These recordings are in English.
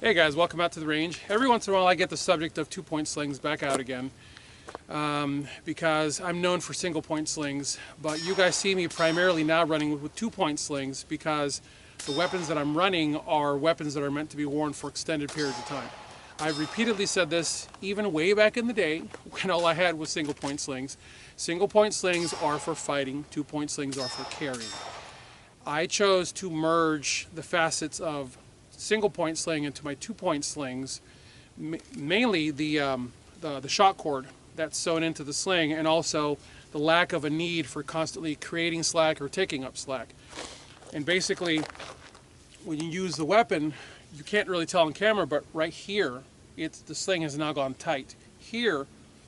Hey guys, welcome out to the range. Every once in a while I get the subject of 2-point slings back out again because I'm known for single-point slings, but you guys see me primarily now running with 2-point slings because the weapons that I'm running are weapons that are meant to be worn for extended periods of time. I've repeatedly said this even way back in the day when all I had was single-point slings. Single-point slings are for fighting, 2-point slings are for carrying. I chose to merge the facets of single-point sling into my 2-point slings, mainly the shock cord that's sewn into the sling, and also the lack of a need for constantly creating slack or taking up slack. And basically, when you use the weapon, you can't really tell on camera, but right here, the sling has now gone tight. Here,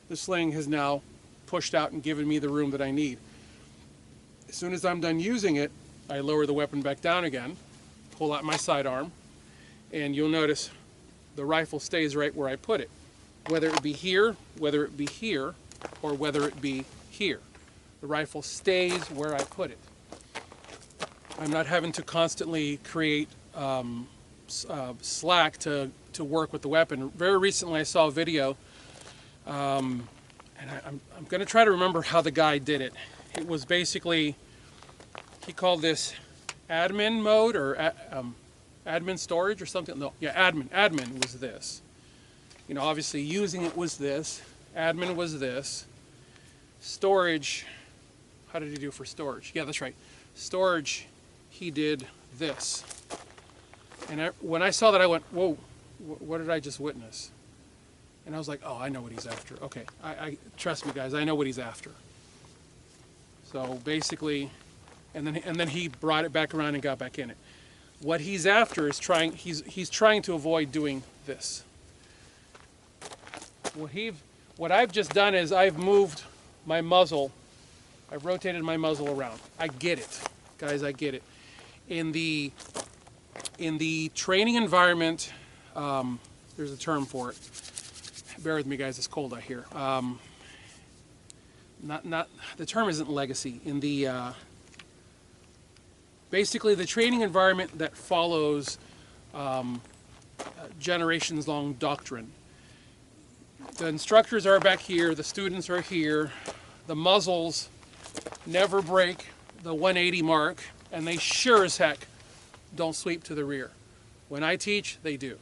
the sling has now pushed out and given me the room that I need. As soon as I'm done using it, I lower the weapon back down again, pull out my sidearm, and you'll notice the rifle stays right where I put it. Whether it be here, whether it be here, or whether it be here. The rifle stays where I put it. I'm not having to constantly create slack to work with the weapon. Very recently I saw a video, and I'm going to try to remember how the guy did it. It was basically, he called this admin mode, or admin storage or something. No, yeah, admin was this. You know, obviously using it was this. Admin was this. Storage, how did he do for storage? Yeah, that's right. Storage, he did this. And when I saw that, I went, whoa, what did I just witness? And I was like, oh, I know what he's after. Okay, trust me guys, I know what he's after. So basically, and then he brought it back around and got back in it. What he's after is he's trying to avoid doing this. What I've just done is I've moved my muzzle, I've rotated my muzzle around. I get it, guys, I get it. In the training environment, there's a term for it. Bear with me guys, it's cold out here. The term isn't legacy. In the basically the training environment that follows generations-long doctrine. The instructors are back here, the students are here, the muzzles never break the 180 mark, and they sure as heck don't sweep to the rear. When I teach, they do.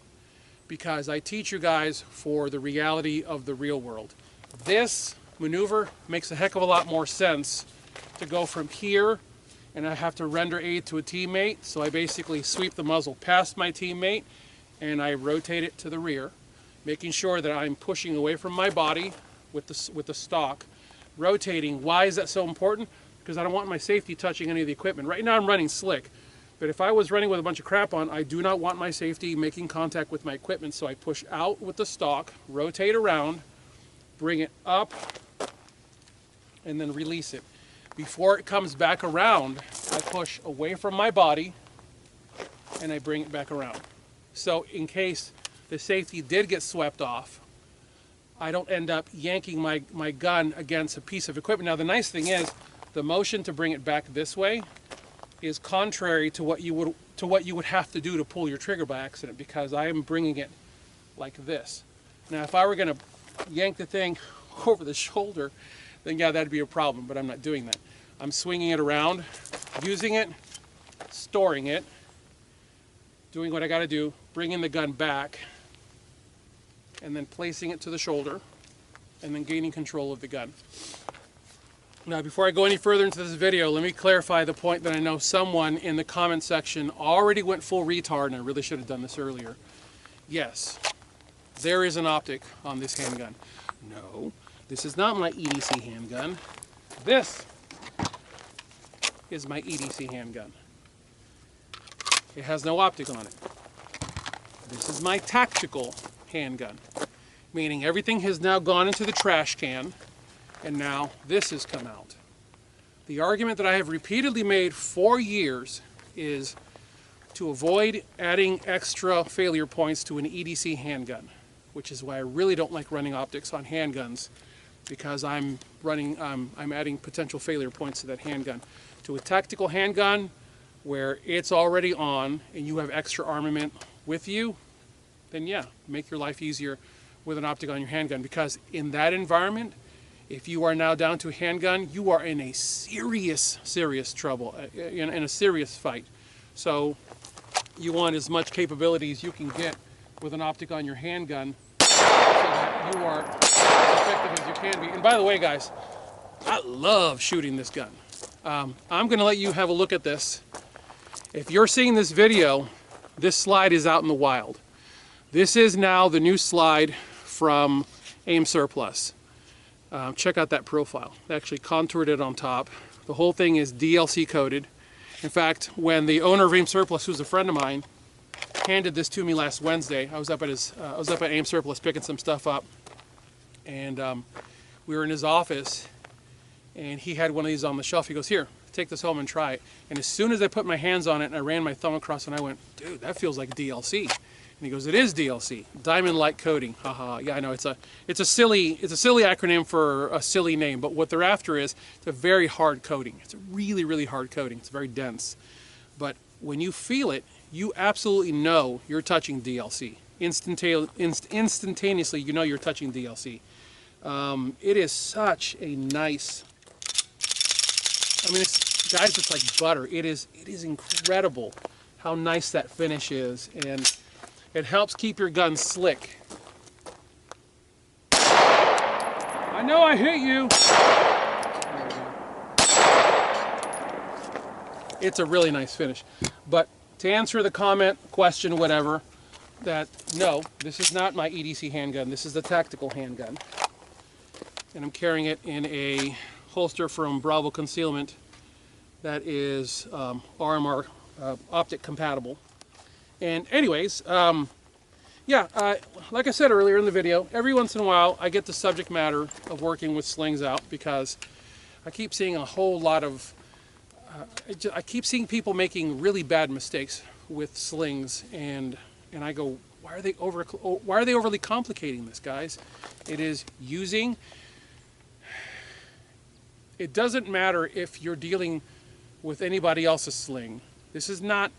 Because I teach you guys for the reality of the real world. This maneuver makes a heck of a lot more sense to go from here, and I have to render aid to a teammate, so I basically sweep the muzzle past my teammate and I rotate it to the rear, making sure that I'm pushing away from my body with the stock, rotating. Why is that so important? Because I don't want my safety touching any of the equipment. Right now I'm running slick, but if I was running with a bunch of crap on, I do not want my safety making contact with my equipment, so I push out with the stock, rotate around, bring it up, and then release it. Before it comes back around, I push away from my body and I bring it back around. So in case the safety did get swept off, I don't end up yanking my gun against a piece of equipment. Now the nice thing is, the motion to bring it back this way is contrary to what you would have to do to pull your trigger by accident, because I am bringing it like this. Now if I were going to yank the thing over the shoulder, then yeah, that'd be a problem, but I'm not doing that. I'm swinging it around, using it, storing it, doing what I got to do, bringing the gun back, and then placing it to the shoulder, and then gaining control of the gun. Now, before I go any further into this video, let me clarify the point that I know someone in the comment section already went full retard, and I really should have done this earlier. Yes, there is an optic on this handgun. No, this is not my EDC handgun. This is my EDC handgun. It has no optic on it. This is my tactical handgun, meaning everything has now gone into the trash can, and now this has come out. The argument that I have repeatedly made for years is to avoid adding extra failure points to an EDC handgun, which is why I really don't like running optics on handguns, because I'm adding potential failure points to that handgun. To a tactical handgun where it's already on and you have extra armament with you, then yeah, make your life easier with an optic on your handgun, because in that environment, if you are now down to a handgun, you are in a serious trouble, in a serious fight. So you want as much capability as you can get with an optic on your handgun so that you are as effective as you can be. And by the way, guys, I love shooting this gun. I'm going to let you have a look at this. If you're seeing this video, this slide is out in the wild. This is now the new slide from Aim Surplus. Check out that profile. They actually contoured it on top. The whole thing is DLC coded. In fact, when the owner of Aim Surplus, who's a friend of mine, handed this to me last Wednesday, I was up at Aim Surplus picking some stuff up, and we were in his office, and he had one of these on the shelf. He goes, "Here, take this home and try it." And as soon as I put my hands on it and I ran my thumb across it, and I went, "Dude, that feels like DLC." And he goes, "It is DLC, diamond-like coating." Haha. Yeah, I know it's a silly acronym for a silly name, but what they're after is it's a very hard coating. It's a really hard coating. It's very dense, but when you feel it, you absolutely know you're touching DLC. Instantaneously, you know you're touching DLC. It is such a nice. I mean, guys, it's like butter. It is incredible how nice that finish is, and it helps keep your gun slick. I know I hit you. It's a really nice finish. But to answer the comment, question, whatever, that no, this is not my EDC handgun. This is the tactical handgun. And I'm carrying it in a holster from Bravo Concealment that is RMR optic compatible. And anyways, yeah, like I said earlier in the video, every once in a while I get the subject matter of working with slings out, because I keep seeing a whole lot of, I keep seeing people making really bad mistakes with slings, and I go, why are they overly complicating this, guys? It is using. It doesn't matter if you're dealing with anybody else's sling. This is not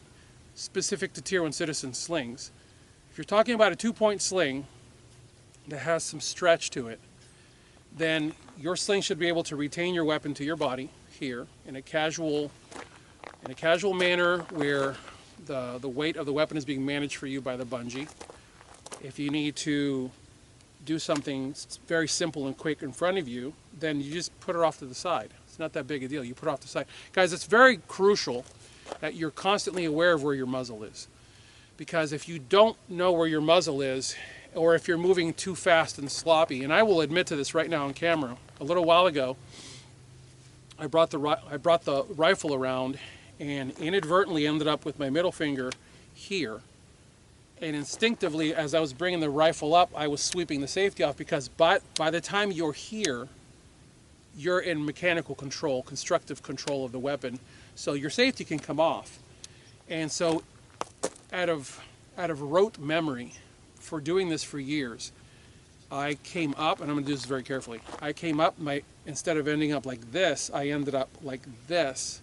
specific to Tier 1 citizen slings. If you're talking about a 2-point sling that has some stretch to it, then your sling should be able to retain your weapon to your body here in a casual manner, where the weight of the weapon is being managed for you by the bungee. If you need to do something very simple and quick in front of you, then you just put it off to the side. It's not that big a deal. You put it off to the side. Guys, it's very crucial that you're constantly aware of where your muzzle is. Because if you don't know where your muzzle is, or if you're moving too fast and sloppy, and I will admit to this right now on camera, a little while ago, I brought the rifle around and inadvertently ended up with my middle finger here. And instinctively, as I was bringing the rifle up, I was sweeping the safety off, because by the time you're here, you're in mechanical control, constructive control of the weapon, so your safety can come off. And so out of rote memory, for doing this for years, I came up, and I'm going to do this very carefully, I came up, instead of ending up like this, I ended up like this,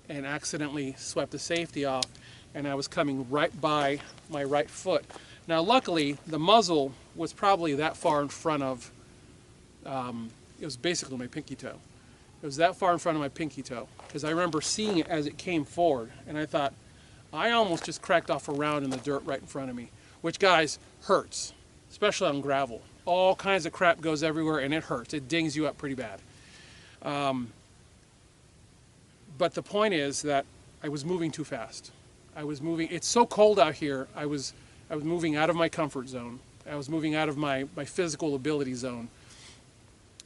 and accidentally swept the safety off, and I was coming right by my right foot. Now luckily, the muzzle was probably that far in front of, it was basically my pinky toe. It was that far in front of my pinky toe, because I remember seeing it as it came forward, and I thought, I almost just cracked off a round in the dirt right in front of me, which, guys, hurts, especially on gravel. All kinds of crap goes everywhere, and it hurts. It dings you up pretty bad. But the point is that I was moving too fast. I was moving. It's so cold out here. I was moving out of my comfort zone. I was moving out of my physical ability zone,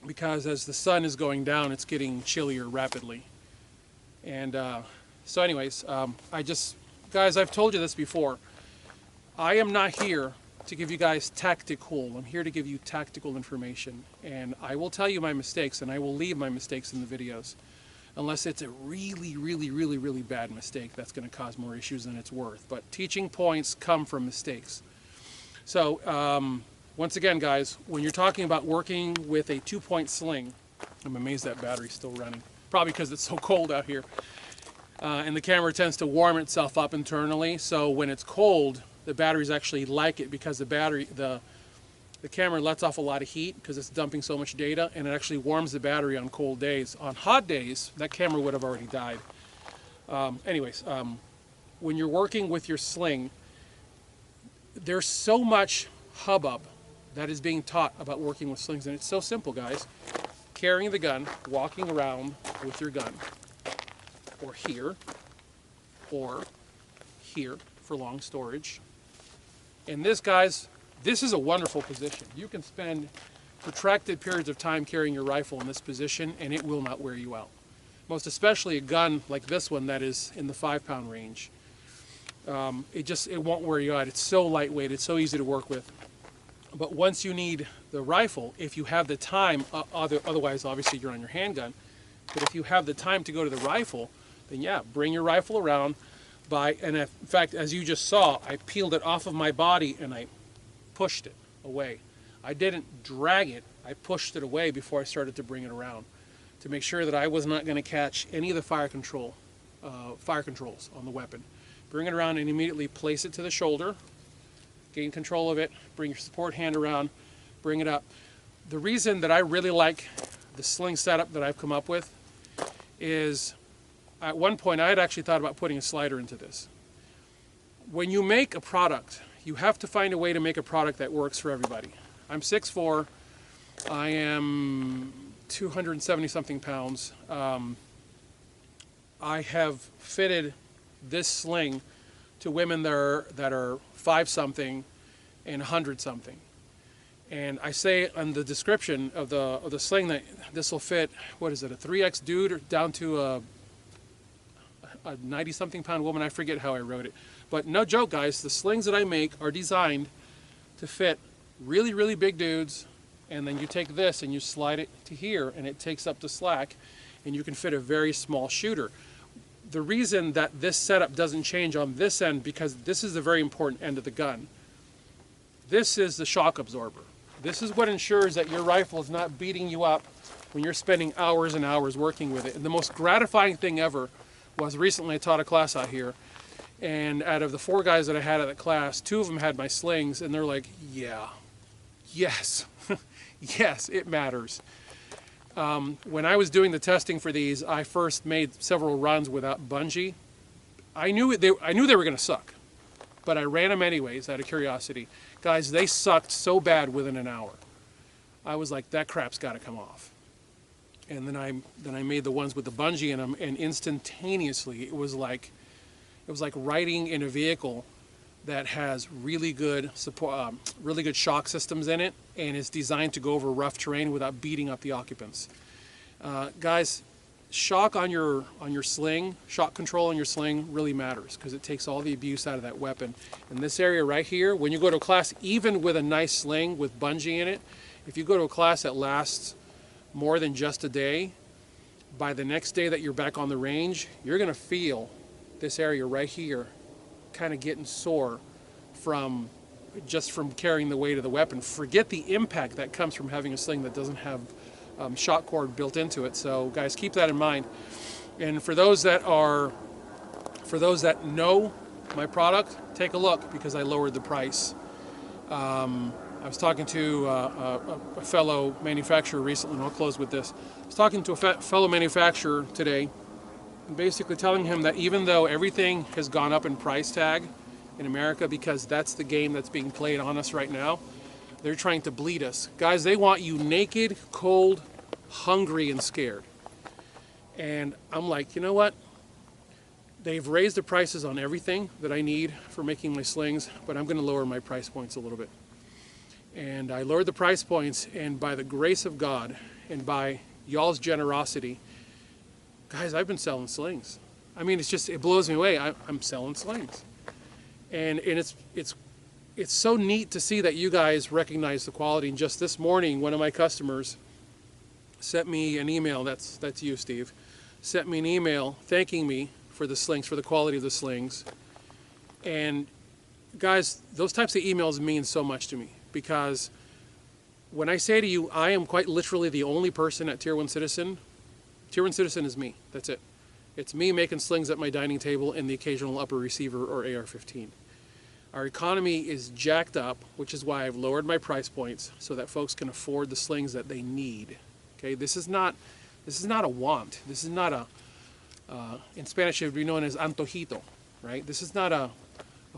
because as the sun is going down, it's getting chillier rapidly. And so anyways, guys, I've told you this before. I am not here to give you guys tactical. I'm here to give you tactical information. And I will tell you my mistakes, and I will leave my mistakes in the videos, unless it's a really bad mistake that's going to cause more issues than it's worth. But teaching points come from mistakes. So once again, guys, when you're talking about working with a 2-point sling, I'm amazed that battery's still running. Probably because it's so cold out here. And the camera tends to warm itself up internally, so when it's cold, the batteries actually like it because the camera lets off a lot of heat because it's dumping so much data, and it actually warms the battery on cold days. On hot days, that camera would have already died. When you're working with your sling, there's so much hubbub that is being taught about working with slings, and it's so simple, guys. Carrying the gun, walking around with your gun, or here for long storage. And this, guys, this is a wonderful position. You can spend protracted periods of time carrying your rifle in this position and it will not wear you out. Most especially a gun like this one that is in the 5-pound range. It won't wear you out. It's so lightweight, it's so easy to work with. But once you need the rifle, if you have the time, otherwise obviously you're on your handgun, but if you have the time to go to the rifle, then yeah, bring your rifle around. And in fact, as you just saw, I peeled it off of my body and I pushed it away. I didn't drag it, I pushed it away before I started to bring it around to make sure that I was not going to catch any of the fire controls on the weapon. Bring it around and immediately place it to the shoulder, gain control of it, bring your support hand around, bring it up. The reason that I really like the sling setup that I've come up with is, at one point I had actually thought about putting a slider into this. When you make a product, you have to find a way to make a product that works for everybody. I'm 6'4", I am 270 something pounds. I have fitted this sling to women that are 5 something and 100 something. And I say on the description of the sling that this will fit, what is it, a 3X dude or down to a 90 something pound woman. I forget how I wrote it. But no joke, guys, the slings that I make are designed to fit really, really big dudes, and then you take this and you slide it to here and it takes up the slack and you can fit a very small shooter. The reason that this setup doesn't change on this end, because this is the very important end of the gun. This is the shock absorber. This is what ensures that your rifle is not beating you up when you're spending hours and hours working with it. And the most gratifying thing ever was recently I taught a class out here, and out of the 4 guys that I had at the class, 2 of them had my slings, and they're like, yeah, yes, yes, it matters. When I was doing the testing for these, I first made several runs without bungee. I knew they were going to suck, but I ran them anyways out of curiosity. Guys, they sucked so bad within an hour. I was like, that crap's got to come off. And then I made the ones with the bungee in them, and instantaneously it was like riding in a vehicle that has really good support, really good shock systems in it, and is designed to go over rough terrain without beating up the occupants. Guys, shock on your sling, shock control on your sling really matters because it takes all the abuse out of that weapon. In this area right here, when you go to a class, even with a nice sling with bungee in it, if you go to a class that lasts more than just a day, by the next day that you're back on the range, you're going to feel this area right here kind of getting sore from carrying the weight of the weapon. Forget the impact that comes from having a sling that doesn't have shock cord built into it. So guys, keep that in mind. And for those that know my product, take a look, because I lowered the price. I was talking to a fellow manufacturer recently, and I'll close with this. I was talking to a fellow manufacturer today, and basically telling him that even though everything has gone up in price tag in America, because that's the game that's being played on us right now, they're trying to bleed us. Guys, they want you naked, cold, hungry, and scared. And I'm like, you know what? They've raised the prices on everything that I need for making my slings, but I'm going to lower my price points a little bit. And I lowered the price points, and by the grace of God and by y'all's generosity, guys, I've been selling slings. I mean, it blows me away. I'm selling slings. And it's so neat to see that you guys recognize the quality. And just this morning, one of my customers sent me an email, that's you, Steve, sent me an email thanking me for the slings, for the quality of the slings. And guys, those types of emails mean so much to me, because when I say to you, I am quite literally the only person at Tier 1 Citizen. Tier 1 Citizen is me, that's it. It's me making slings at my dining table and the occasional upper receiver or AR-15. Our economy is jacked up, which is why I've lowered my price points so that folks can afford the slings that they need. Okay, this is not a want. This is not a in Spanish it would be known as antojito, right? This is not a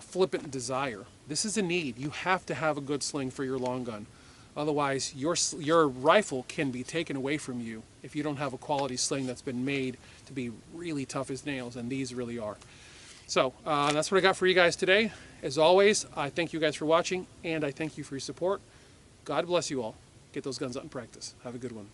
flippant desire. This is a need. You have to have a good sling for your long gun. Otherwise, your rifle can be taken away from you if you don't have a quality sling that's been made to be really tough as nails, and these really are. So that's what I got for you guys today. As always, I thank you guys for watching, and I thank you for your support. God bless you all. Get those guns out in practice. Have a good one.